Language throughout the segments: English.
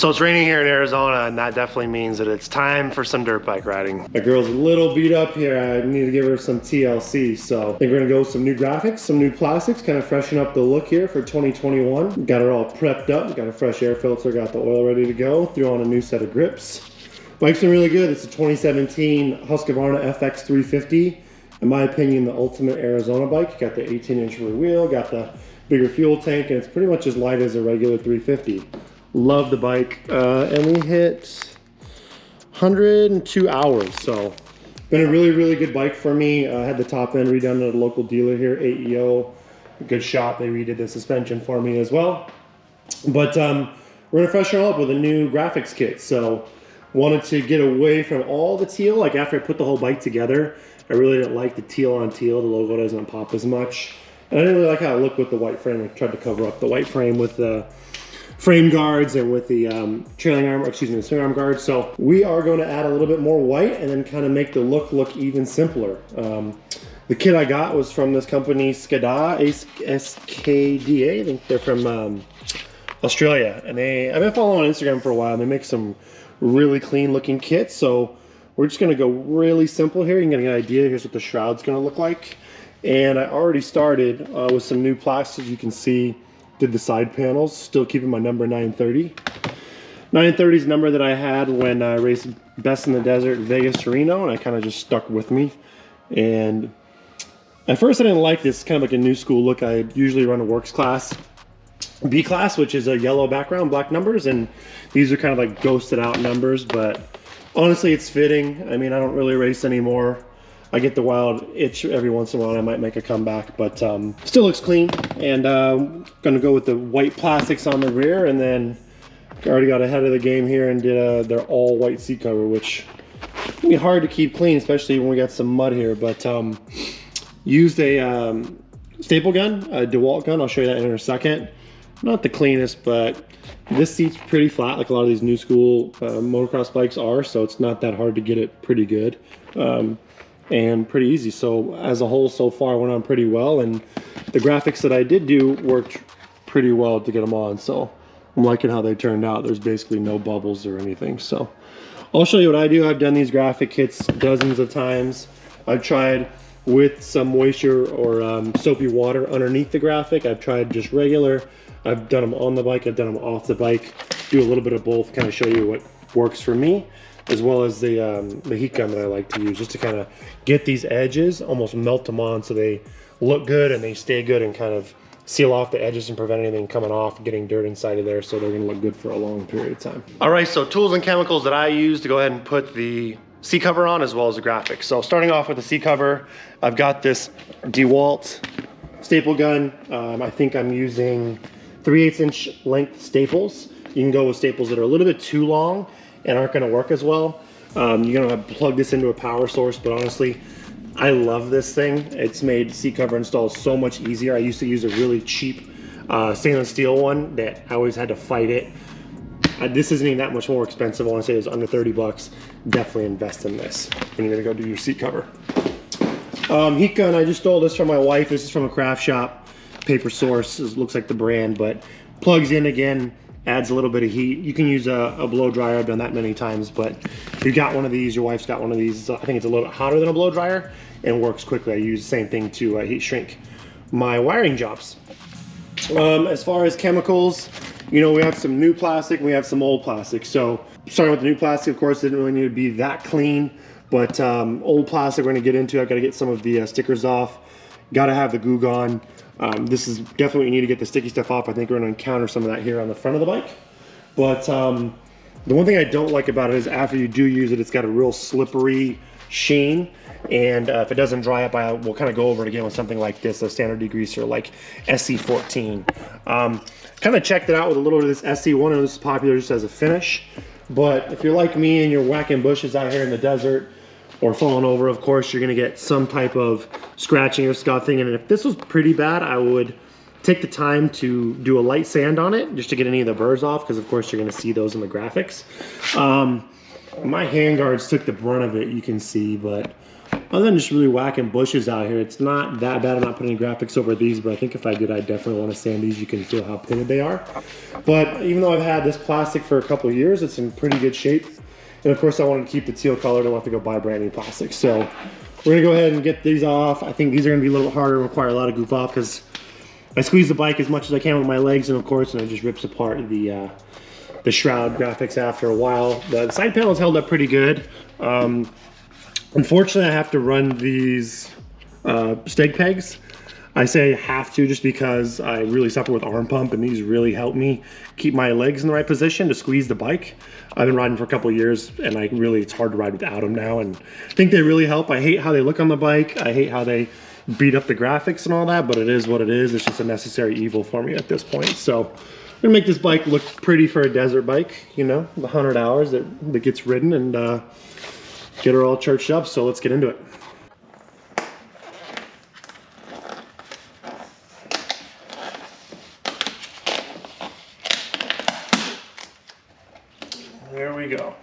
So it's raining here in Arizona, and that definitely means that it's time for some dirt bike riding. My girl's a little beat up here. I need to give her some TLC. So I think we're gonna go with some new graphics, some new plastics, kind of freshen up the look here for 2021. Got her all prepped up, got a fresh air filter, got the oil ready to go, threw on a new set of grips. Bike's been really good. It's a 2017 Husqvarna FX 350. In my opinion, the ultimate Arizona bike. Got the 18-inch rear wheel, got the bigger fuel tank, and it's pretty much as light as a regular 350. Love the bike, and we hit 102 hours, so been a really good bike for me. I had the top end redone at a local dealer here, AEO, a good shop. They redid the suspension for me as well. But we're gonna freshen her up with a new graphics kit. So wanted to get away from all the teal. Like after I put the whole bike together, I really didn't like the teal on teal. The logo doesn't pop as much, and I didn't really like how it looked with the white frame. I tried to cover up the white frame with the frame guards and with the trailing arm, excuse me, the swing arm guards. So we are going to add a little bit more white and then kind of make the look even simpler. The kit I got was from this company, Skda, Skda. I think they're from Australia, and I've been following on Instagram for a while. They make some really clean looking kits. So we're just gonna go really simple here. You can get an idea. Here's what the shroud's gonna look like. And I already started with some new plastics. You can see, did the side panels, still keeping my number 930. 930 is the number that I had when I raced Best in the Desert Vegas to Reno, and I kind of just stuck with me. And at first I didn't like this, kind of like a new school look. I usually run a works class, B class, which is a yellow background, black numbers, and these are kind of like ghosted out numbers, but honestly it's fitting. I mean, I don't really race anymore. I get the wild itch every once in a while. I might make a comeback, but still looks clean. And gonna go with the white plastics on the rear, and then already got ahead of the game here and did their all white seat cover, which can be hard to keep clean, especially when we got some mud here. But used a staple gun, a DeWalt gun. I'll show you that in a second. Not the cleanest, but this seat's pretty flat, like a lot of these new school motocross bikes are, so it's not that hard to get it pretty good. And pretty easy. So as a whole, so far went on pretty well, and the graphics that I did do worked pretty well to get them on. So I'm liking how they turned out. There's basically no bubbles or anything. So I'll show you what I do. I've done these graphic kits dozens of times. I've tried with some moisture or soapy water underneath the graphic. I've tried just regular. I've done them on the bike. I've done them off the bike. Do a little bit of both, kind of show you what works for me, as well as the heat gun that I like to use, just to kind of get these edges, almost melt them on so they look good and they stay good and kind of seal off the edges and prevent anything coming off, getting dirt inside of there, so they're gonna look good for a long period of time. All right, so tools and chemicals that I use to go ahead and put the seat cover on, as well as the graphics. So starting off with the seat cover, I've got this DeWalt staple gun. I think I'm using 3/8 inch length staples. You can go with staples that are a little bit too long and aren't going to work as well. You're going to have to plug this into a power source, but honestly, I love this thing. It's made seat cover install so much easier. I used to use a really cheap stainless steel one that I always had to fight it. This isn't even that much more expensive. I want to say it was under 30 bucks. Definitely invest in this when you're going to go do your seat cover. Heat gun, I just stole this from my wife. This is from a craft shop. Paper Source, it looks like the brand, but plugs in again, adds a little bit of heat. You can use a blow dryer. I've done that many times, but if you got one of these, your wife's got one of these, I think it's a little bit hotter than a blow dryer and works quickly. I use the same thing to heat shrink my wiring jobs. As far as chemicals, you know, we have some new plastic, we have some old plastic. So starting with the new plastic, of course, didn't really need to be that clean, but old plastic we're gonna get into. I've got to get some of the stickers off. Got to have the goo gone. This is definitely what you need to get the sticky stuff off. I think we're going to encounter some of that here on the front of the bike. But the one thing I don't like about it is after you do use it, it's got a real slippery sheen. And if it doesn't dry up, we'll kind of go over it again with something like this, a standard degreaser like SC14. Kind of checked it out with a little bit of this SC1, and this is popular just as a finish. But if you're like me and you're whacking bushes out here in the desert, or falling over, of course, you're gonna get some type of scratching or scuffing. And if this was pretty bad, I would take the time to do a light sand on it just to get any of the burrs off, because of course you're gonna see those in the graphics. My hand guards took the brunt of it, you can see, but other than just really whacking bushes out here, it's not that bad. I'm not putting any graphics over these, but I think if I did, I definitely want to sand these. You can feel how pitted they are. But even though I've had this plastic for a couple of years, it's in pretty good shape. And of course, I wanted to keep the teal color. I don't have to go buy brand new plastic. So we're gonna go ahead and get these off. I think these are gonna be a little bit harder and require a lot of goof off because I squeeze the bike as much as I can with my legs, and of course, and it just rips apart the shroud graphics after a while. The side panels held up pretty good. Unfortunately, I have to run these steg pegs. I say have to just because I really suffer with arm pump, and these really help me keep my legs in the right position to squeeze the bike. I've been riding for a couple of years, and it's hard to ride without them now, and I think they really help. I hate how they look on the bike. I hate how they beat up the graphics and all that, but it is what it is. It's just a necessary evil for me at this point. So I'm gonna make this bike look pretty for a desert bike, you know, the 100 hours that gets ridden, and get her all churched up. So let's get into it. There we go.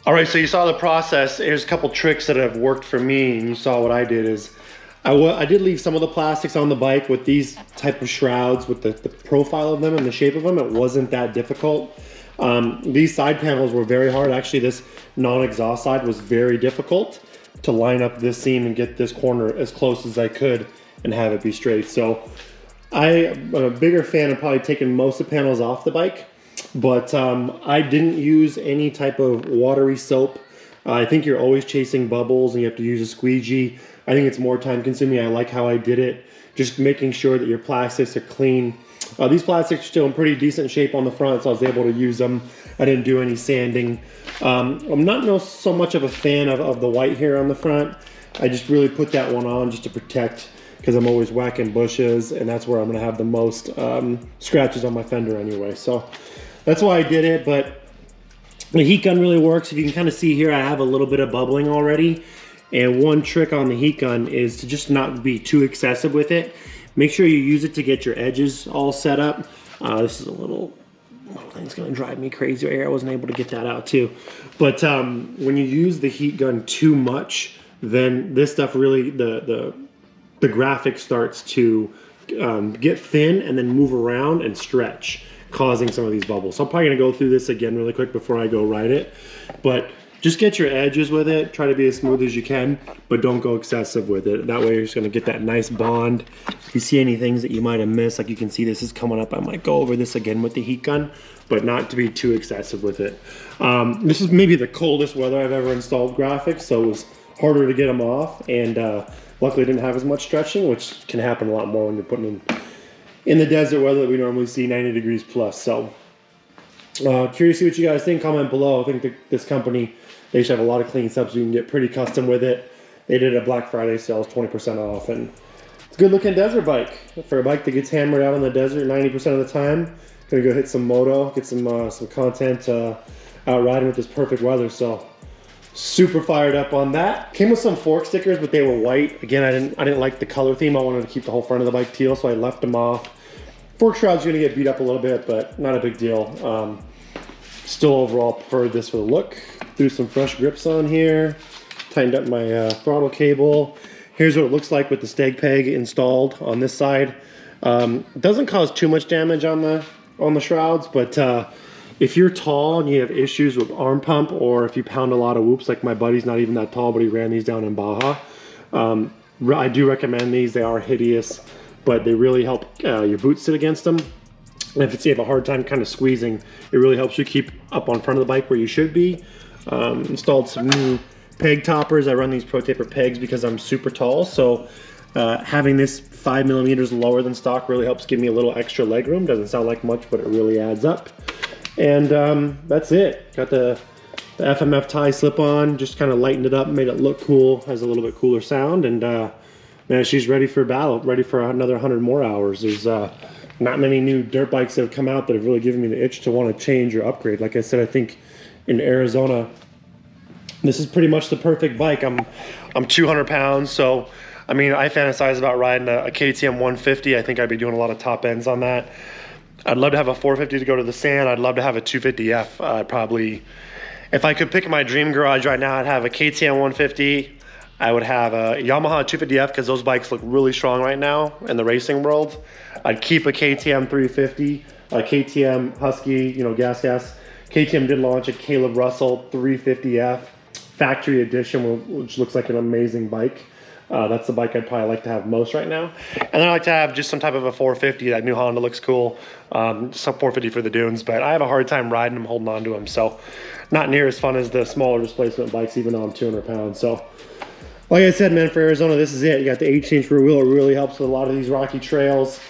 All right, so you saw the process. Here's a couple tricks that have worked for me, and you saw what I did is, I did leave some of the plastics on the bike with these type of shrouds with the profile of them and the shape of them. It wasn't that difficult. These side panels were very hard. Actually, this non-exhaust side was very difficult to line up this seam and get this corner as close as I could and have it be straight. So I'm a bigger fan of probably taking most of the panels off the bike. But I didn't use any type of watery soap. I think you're always chasing bubbles and you have to use a squeegee. I think it's more time consuming. I like how I did it. Just making sure that your plastics are clean. These plastics are still in pretty decent shape on the front, so I was able to use them. I didn't do any sanding. I'm not so much of a fan of the white here on the front. I just really put that one on just to protect, because I'm always whacking bushes, and that's where I'm gonna have the most scratches on my fender anyway. So that's why I did it, but the heat gun really works. If you can kind of see here, I have a little bit of bubbling already. And one trick on the heat gun is to just not be too excessive with it. Make sure you use it to get your edges all set up. This is a little thing's gonna drive me crazy right here. I wasn't able to get that out too. But when you use the heat gun too much, then this stuff really, the graphic starts to get thin and then move around and stretch, causing some of these bubbles. So I'm probably gonna go through this again really quick before I go ride it. But just get your edges with it. Try to be as smooth as you can, but don't go excessive with it. That way you're just gonna get that nice bond. If you see any things that you might have missed, like you can see this is coming up, I might go over this again with the heat gun, but not to be too excessive with it. This is maybe the coldest weather I've ever installed graphics, so it was harder to get them off, and luckily didn't have as much stretching, which can happen a lot more when you're putting in the desert weather that we normally see 90 degrees plus. So curious to see what you guys think. Comment below. I think this company, they should have a lot of clean stuff so you can get pretty custom with it. They did a Black Friday sales, 20% off, and it's a good looking desert bike. For a bike that gets hammered out in the desert 90% of the time, gonna go hit some moto, get some content out riding with this perfect weather. So Super fired up on that. Came with some fork stickers, but they were white. Again, I didn't like the color theme. I wanted to keep the whole front of the bike teal, so I left them off. Fork shroud's gonna get beat up a little bit, but not a big deal. Still overall preferred this for the look. Threw some fresh grips on here. Tightened up my throttle cable. Here's what it looks like with the stag peg installed on this side. It doesn't cause too much damage on the shrouds, but if you're tall and you have issues with arm pump, or if you pound a lot of whoops, like my buddy's not even that tall, but he ran these down in Baja, I do recommend these. They are hideous, but they really help your boots sit against them. And if you have a hard time kind of squeezing, it really helps you keep up on front of the bike where you should be. Installed some new peg toppers. I run these Pro Taper pegs because I'm super tall, so having this 5 millimeters lower than stock really helps give me a little extra leg room. Doesn't sound like much, but it really adds up. And that's it. Got the FMF tie slip on, just kind of lightened it up, made it look cool, has a little bit cooler sound, and man, she's ready for battle, ready for another 100 more hours. There's not many new dirt bikes that have come out that have really given me the itch to want to change or upgrade. Like I said, I think in Arizona, this is pretty much the perfect bike. I'm 200 pounds, so I mean, I fantasize about riding a KTM 150. I think I'd be doing a lot of top ends on that. I'd love to have a 450 to go to the sand. I'd love to have a 250F. I'd probably, if I could pick my dream garage right now, I'd have a KTM 150. I would have a Yamaha 250F because those bikes look really strong right now in the racing world. I'd keep a KTM 350, a KTM Husky, you know, gas. KTM did launch a Caleb Russell 350F factory edition, which looks like an amazing bike. That's the bike I'd probably like to have most right now. And then I like to have just some type of a 450. That new Honda looks cool. Some 450 for the dunes, but I have a hard time riding them, holding on to them. So not near as fun as the smaller displacement bikes, even though I'm 200 pounds. So like I said, man, for Arizona, this is it. You got the 18-inch rear wheel. It really helps with a lot of these rocky trails.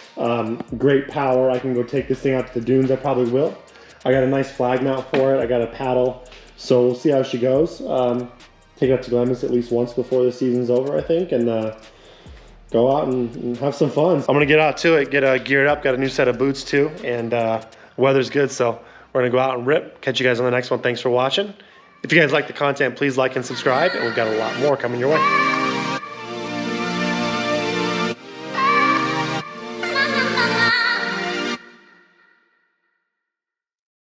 Great power. I can go take this thing out to the dunes. I probably will. I got a nice flag mount for it. I got a paddle. So we'll see how she goes. Take it up to Glamis at least once before the season's over, I think, and go out and have some fun. I'm gonna get out to it, get geared up, got a new set of boots too, and weather's good, so we're gonna go out and rip. Catch you guys on the next one. Thanks for watching. If you guys like the content, please like and subscribe, and we've got a lot more coming your way.